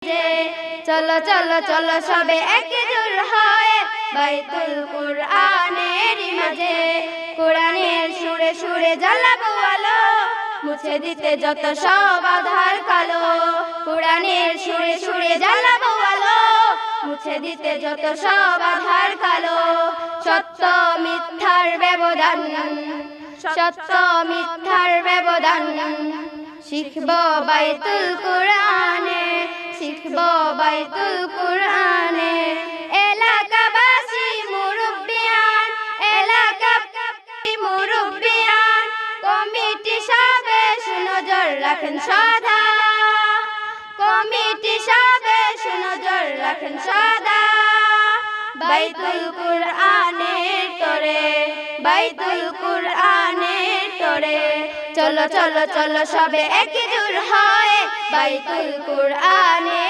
মাঝে চলো চলো চলো সবে একজোট হয়ে বাইতুল কুরআনের মাঝে কোরআনের সুরে সুরে জ্বালাবো আলো মুছে দিতে যত সব আধার কালো কোরআনের সুরে সুরে জ্বালাবো আলো মুছে দিতে যত সব আধার কালো সত্য মিথ্যার ব্যবধান সত্য মিথ্যার ব্যবধান শিখবো বাইতুল কুরআনে শিখবো বাইতুল কুরআনে এলাকাবাসী মুরব্বিয়ান এলাকাবাসী মুরব্বিয়ান কমিটি সবে নজর রাখেন সদা কমিটি সবে নজর রাখেন সদা বাইতুল কুরআনের তরে বাইতুল কুরআনের তরে চলো চলো চলো সবে একজোট হয়ে বাইতুল কুরআনে